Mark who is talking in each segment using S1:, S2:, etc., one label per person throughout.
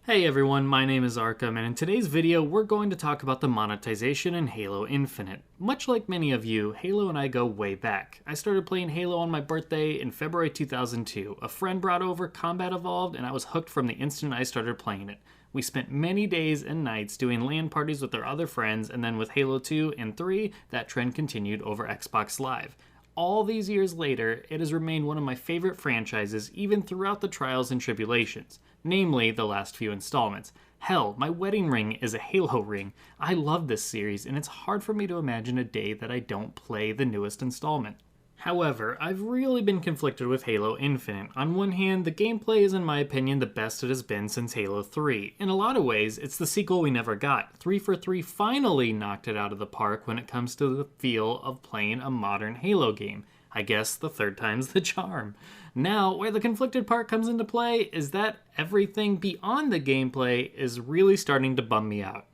S1: Hey everyone, my name is Arkham, and in today's video we're going to talk about the monetization in Halo Infinite. Much like many of you, Halo and I go way back. I started playing Halo on my birthday in February 2002. A friend brought over Combat Evolved and I was hooked from the instant I started playing it. We spent many days and nights doing LAN parties with our other friends, and then with Halo 2 and 3, that trend continued over Xbox Live. All these years later, it has remained one of my favorite franchises even throughout the trials and tribulations, namely the last few installments. Hell, my wedding ring is a Halo ring. I love this series, and it's hard for me to imagine a day that I don't play the newest installment. However, I've really been conflicted with Halo Infinite. On one hand, the gameplay is in my opinion the best it has been since Halo 3. In a lot of ways, it's the sequel we never got. 343 finally knocked it out of the park when it comes to the feel of playing a modern Halo game. I guess the third time's the charm. Now, where the conflicted part comes into play is that everything beyond the gameplay is really starting to bum me out.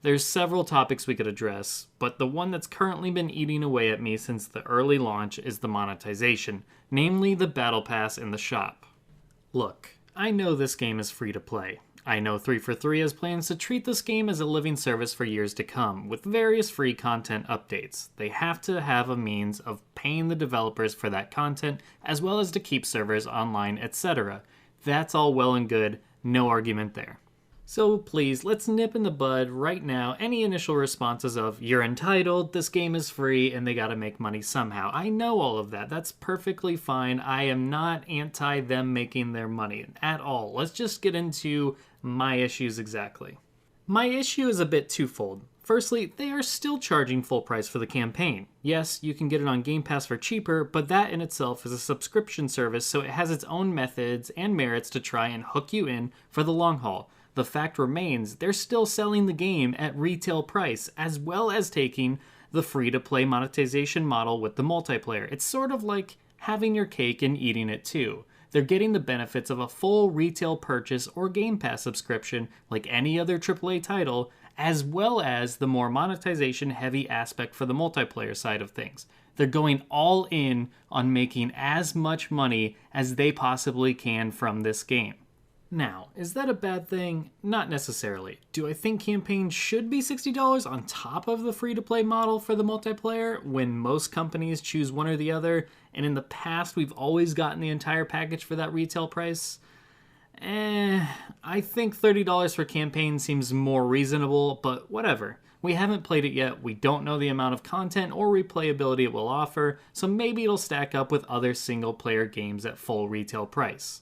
S1: There's several topics we could address, but the one that's currently been eating away at me since the early launch is the monetization, namely the Battle Pass in the shop. Look, I know this game is free to play. I know 343 has plans to treat this game as a living service for years to come, with various free content updates. They have to have a means of paying the developers for that content, as well as to keep servers online, etc. That's all well and good, no argument there. So please, let's nip in the bud right now any initial responses of, you're entitled, this game is free, and they gotta make money somehow. I know all of that. That's perfectly fine. I am not anti them making their money at all. Let's just get into my issues exactly. My issue is a bit twofold. Firstly, they are still charging full price for the campaign. Yes, you can get it on Game Pass for cheaper, but that in itself is a subscription service, so it has its own methods and merits to try and hook you in for the long haul. The fact remains, they're still selling the game at retail price, as well as taking the free-to-play monetization model with the multiplayer. It's sort of like having your cake and eating it too. They're getting the benefits of a full retail purchase or Game Pass subscription like any other AAA title, as well as the more monetization-heavy aspect for the multiplayer side of things. They're going all in on making as much money as they possibly can from this game. Now, is that a bad thing? Not necessarily. Do I think campaigns should be $60 on top of the free-to-play model for the multiplayer when most companies choose one or the other, and in the past we've always gotten the entire package for that retail price? I think $30 for campaign seems more reasonable, but whatever. We haven't played it yet, we don't know the amount of content or replayability it will offer, so maybe it'll stack up with other single-player games at full retail price.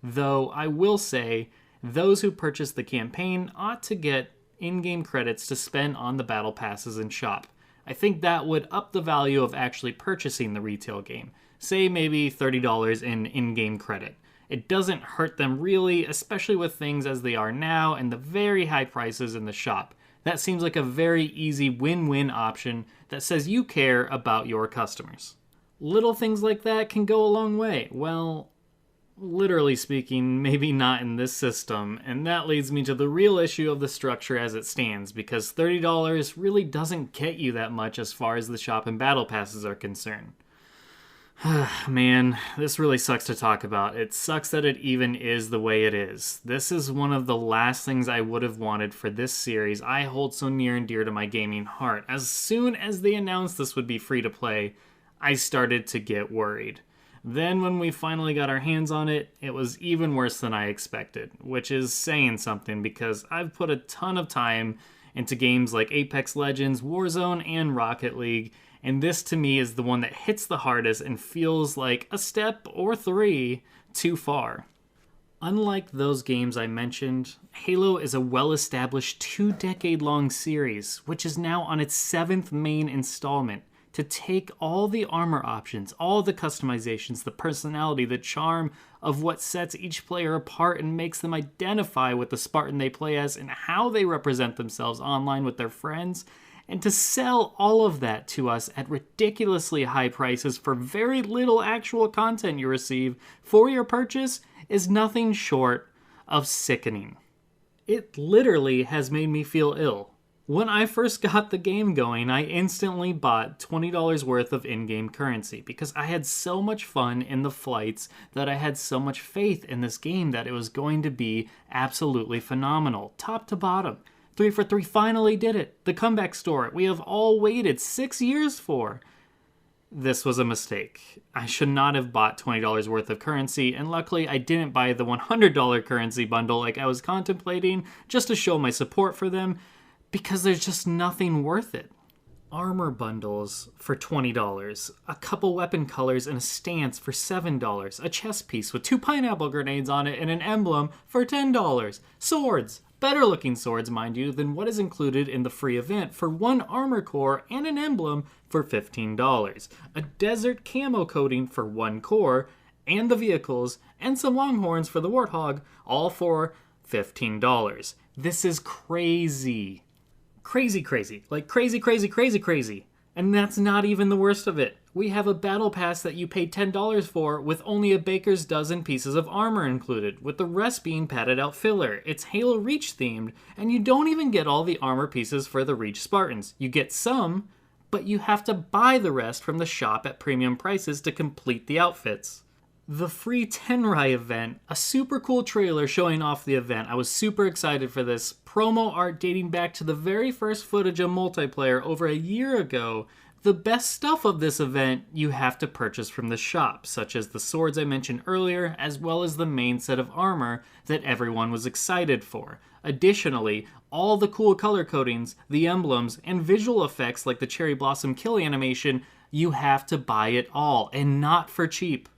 S1: Though I will say, those who purchase the campaign ought to get in-game credits to spend on the battle passes and shop. I think that would up the value of actually purchasing the retail game. Say maybe $30 in in-game credit. It doesn't hurt them really, especially with things as they are now and the very high prices in the shop. That seems like a very easy win-win option that says you care about your customers. Little things like that can go a long way. Well, literally speaking, maybe not in this system, and that leads me to the real issue of the structure as it stands, because $30 really doesn't get you that much as far as the shop and battle passes are concerned. Man, this really sucks to talk about. It sucks that it even is the way it is. This is one of the last things I would have wanted for this series I hold so near and dear to my gaming heart. As soon as they announced this would be free to play, I started to get worried. Then when we finally got our hands on it, it was even worse than I expected, which is saying something because I've put a ton of time into games like Apex Legends, Warzone, and Rocket League, and this to me is the one that hits the hardest and feels like a step or three too far. Unlike those games I mentioned, Halo is a well-established 2-decade-long series, which is now on its 7th main installment. To take all the armor options, all the customizations, the personality, the charm of what sets each player apart and makes them identify with the Spartan they play as and how they represent themselves online with their friends, and to sell all of that to us at ridiculously high prices for very little actual content you receive for your purchase is nothing short of sickening. It literally has made me feel ill. When I first got the game going, I instantly bought $20 worth of in-game currency because I had so much fun in the flights that I had so much faith in this game that it was going to be absolutely phenomenal, top to bottom. 3 for 3 finally did it. The comeback store we have all waited 6 years for. This was a mistake. I should not have bought $20 worth of currency, and luckily I didn't buy the $100 currency bundle like I was contemplating just to show my support for them, because there's just nothing worth it. Armor bundles for $20, a couple weapon colors and a stance for $7, a chest piece with 2 pineapple grenades on it and an emblem for $10, swords, better looking swords mind you than what is included in the free event for 1 armor core and an emblem for $15, a desert camo coating for 1 core, and the vehicles, and some longhorns for the warthog, all for $15. This is crazy. Crazy. Like crazy. And that's not even the worst of it. We have a battle pass that you paid $10 for with only a baker's dozen pieces of armor included, with the rest being padded out filler. It's Halo Reach themed, and you don't even get all the armor pieces for the Reach Spartans. You get some, but you have to buy the rest from the shop at premium prices to complete the outfits. The free Tenrai event, a super cool trailer showing off the event. I was super excited for this. Promo art dating back to the very first footage of multiplayer over a year ago. The best stuff of this event you have to purchase from the shop, such as the swords I mentioned earlier, as well as the main set of armor that everyone was excited for. Additionally, all the cool color codings, the emblems, and visual effects like the cherry blossom kill animation, you have to buy it all, and not for cheap.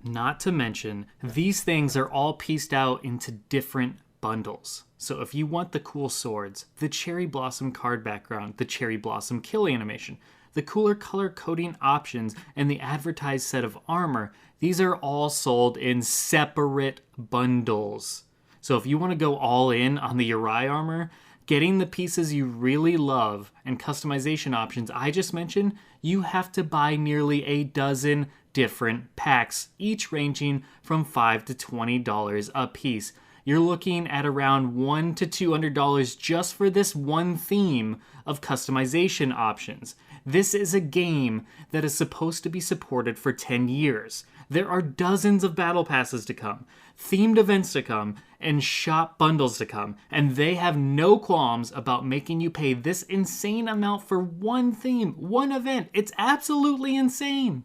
S1: Not to mention, these things are all pieced out into different bundles. So if you want the cool swords, the cherry blossom card background, the cherry blossom kill animation, the cooler color coding options, and the advertised set of armor, these are all sold in separate bundles. So if you want to go all in on the Uri armor, getting the pieces you really love and customization options I just mentioned, you have to buy nearly a dozen different packs, each ranging from $5 to $20 a piece. You're looking at around $100 to $200 just for this one theme of customization options. This is a game that is supposed to be supported for 10 years. There are dozens of battle passes to come, themed events to come, and shop bundles to come, and they have no qualms about making you pay this insane amount for one theme, one event. It's absolutely insane.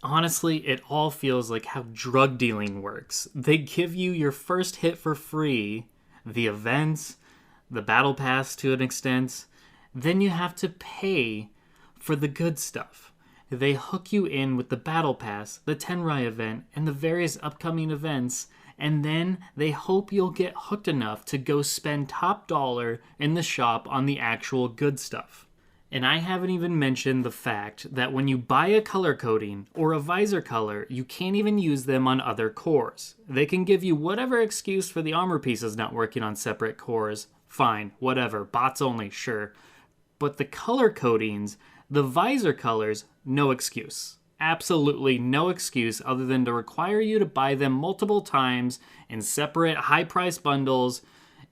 S1: Honestly, it all feels like how drug dealing works. They give you your first hit for free, the events, the battle pass to an extent, then you have to pay for the good stuff. They hook you in with the battle pass, the Tenrai event, and the various upcoming events, and then they hope you'll get hooked enough to go spend top dollar in the shop on the actual good stuff. And I haven't even mentioned the fact that when you buy a color coding or a visor color, you can't even use them on other cores. They can give you whatever excuse for the armor pieces not working on separate cores. Fine, whatever, bots only, sure. But the color codings, the visor colors, no excuse. Absolutely no excuse other than to require you to buy them multiple times in separate high-priced bundles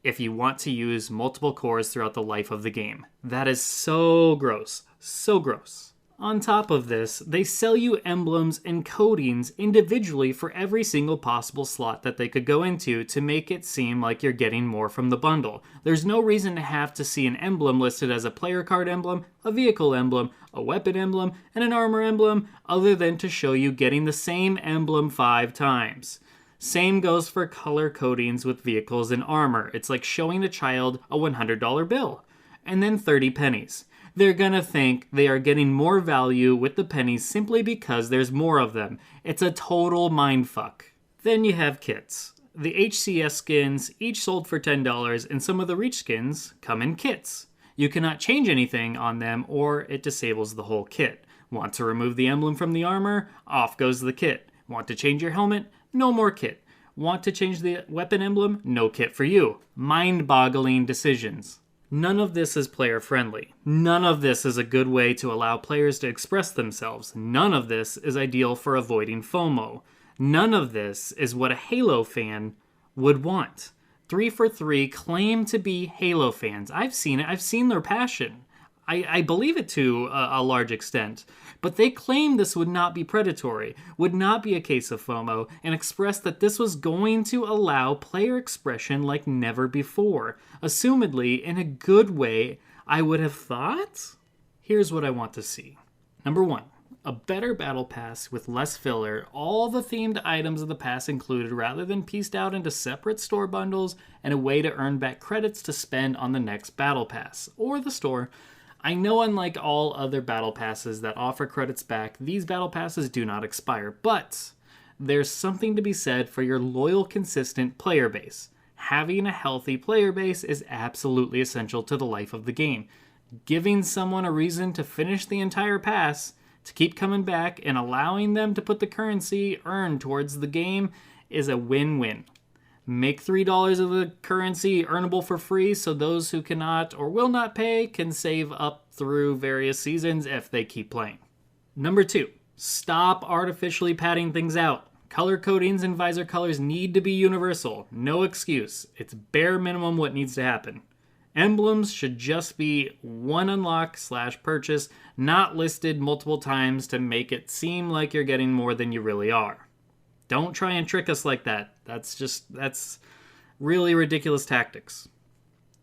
S1: if you want to use multiple cores throughout the life of the game. That is so gross. So gross. On top of this, they sell you emblems and codings individually for every single possible slot that they could go into to make it seem like you're getting more from the bundle. There's no reason to have to see an emblem listed as a player card emblem, a vehicle emblem, a weapon emblem, and an armor emblem, other than to show you getting the same emblem 5 times. Same goes for color codings with vehicles and armor. It's like showing a child a $100 bill, and then 30 pennies. They're gonna think they are getting more value with the pennies simply because there's more of them. It's a total mindfuck. Then you have kits. The HCS skins, each sold for $10, and some of the Reach skins come in kits. You cannot change anything on them or it disables the whole kit. Want to remove the emblem from the armor? Off goes the kit. Want to change your helmet? No more kit. Want to change the weapon emblem? No kit for you. Mind-boggling decisions. None of this is player-friendly. None of this is a good way to allow players to express themselves. None of this is ideal for avoiding FOMO. None of this is what a Halo fan would want. 343 claim to be Halo fans. I've seen it. I've seen their passion. I believe it to a large extent. But they claimed this would not be predatory, would not be a case of FOMO, and expressed that this was going to allow player expression like never before. Assumedly, in a good way, I would have thought? Here's what I want to see. Number 1. A better battle pass with less filler, all the themed items of the pass included rather than pieced out into separate store bundles, and a way to earn back credits to spend on the next battle pass, or the store. I know unlike all other battle passes that offer credits back, these battle passes do not expire, but there's something to be said for your loyal, consistent player base. Having a healthy player base is absolutely essential to the life of the game. Giving someone a reason to finish the entire pass, to keep coming back, and allowing them to put the currency earned towards the game is a win-win. Make $3 of the currency earnable for free so those who cannot or will not pay can save up through various seasons if they keep playing. Number 2, stop artificially padding things out. Color codings and visor colors need to be universal. No excuse. It's bare minimum what needs to happen. Emblems should just be one unlock/purchase, not listed multiple times to make it seem like you're getting more than you really are. Don't try and trick us like that. That's really ridiculous tactics.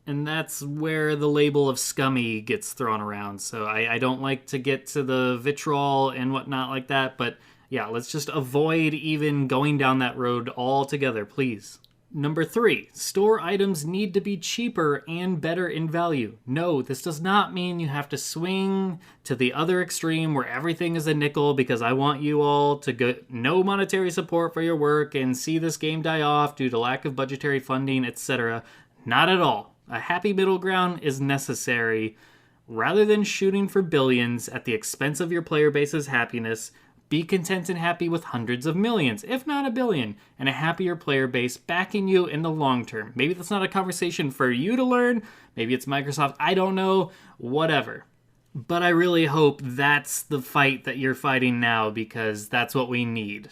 S1: And that's where the label of scummy gets thrown around. So I don't like to get to the vitriol and whatnot like that, but yeah, let's just avoid even going down that road altogether, please. Number 3, store items need to be cheaper and better in value. No, this does not mean you have to swing to the other extreme where everything is a nickel because I want you all to get no monetary support for your work and see this game die off due to lack of budgetary funding, etc. Not at all. A happy middle ground is necessary. Rather than shooting for billions at the expense of your player base's happiness, be content and happy with hundreds of millions, if not a billion, and a happier player base backing you in the long term. Maybe that's not a conversation for you to learn. Maybe it's Microsoft. I don't know. Whatever. But I really hope that's the fight that you're fighting now because that's what we need.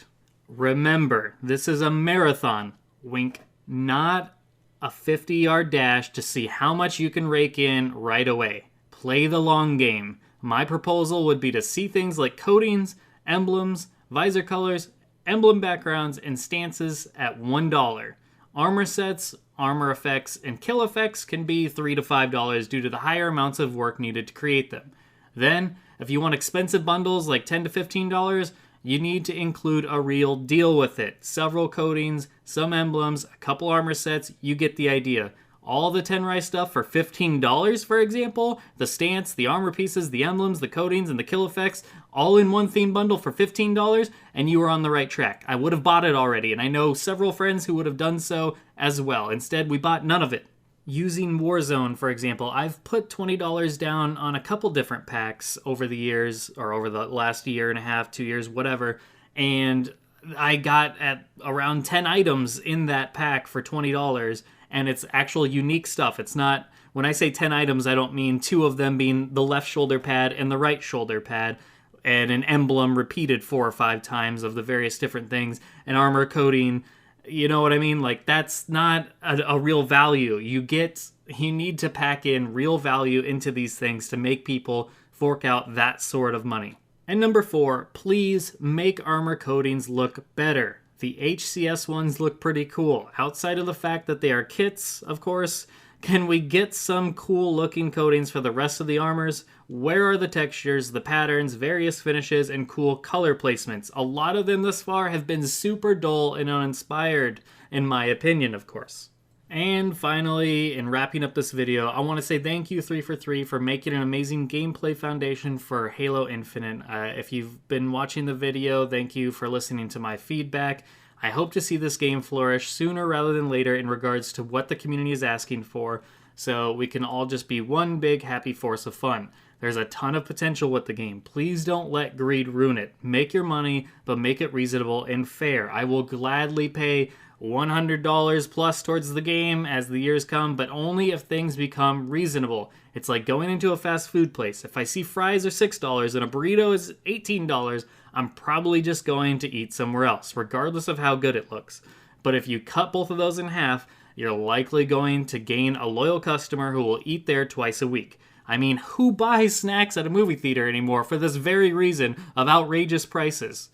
S1: Remember, this is a marathon. Wink. Not a 50-yard dash to see how much you can rake in right away. Play the long game. My proposal would be to see things like coatings, emblems, visor colors, emblem backgrounds, and stances at $1. Armor sets, armor effects, and kill effects can be $3 to $5 due to the higher amounts of work needed to create them. Then, if you want expensive bundles like $10 to $15, you need to include a real deal with it. Several coatings, some emblems, a couple armor sets, you get the idea. All the Tenrai stuff for $15, for example, the stance, the armor pieces, the emblems, the coatings, and the kill effects, all in one theme bundle for $15, and you were on the right track. I would have bought it already, and I know several friends who would have done so as well. Instead, we bought none of it. Using Warzone, for example, I've put $20 down on a couple different packs over the years, or over the last year and a half, 2 years, whatever, and I got at around 10 items in that pack for $20, and it's actual unique stuff. It's not, when I say 10 items, I don't mean 2 of them being the left shoulder pad and the right shoulder pad, and an emblem repeated 4 or 5 times of the various different things, an armor coating, you know what I mean? Like, that's not a real value. You need to pack in real value into these things to make people fork out that sort of money. And number 4, please make armor coatings look better. The HCS ones look pretty cool. Outside of the fact that they are kits, of course, can we get some cool looking coatings for the rest of the armors? Where are the textures, the patterns, various finishes, and cool color placements? A lot of them thus far have been super dull and uninspired, in my opinion, of course. And finally, in wrapping up this video, I want to say thank you 343 for making an amazing gameplay foundation for Halo Infinite. If you've been watching the video, thank you for listening to my feedback. I hope to see this game flourish sooner rather than later in regards to what the community is asking for, so we can all just be one big happy force of fun. There's a ton of potential with the game. Please don't let greed ruin it. Make your money, but make it reasonable and fair. I will gladly pay $100 plus towards the game as the years come, but only if things become reasonable. It's like going into a fast food place. If I see fries are $6 and a burrito is $18, I'm probably just going to eat somewhere else, regardless of how good it looks. But if you cut both of those in half, you're likely going to gain a loyal customer who will eat there twice a week. I mean, who buys snacks at a movie theater anymore for this very reason of outrageous prices?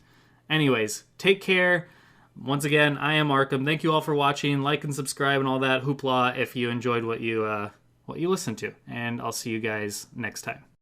S1: Anyways, take care. Once again, I am Arkham. Thank you all for watching. Like and subscribe and all that hoopla if you enjoyed what you listened to. And I'll see you guys next time.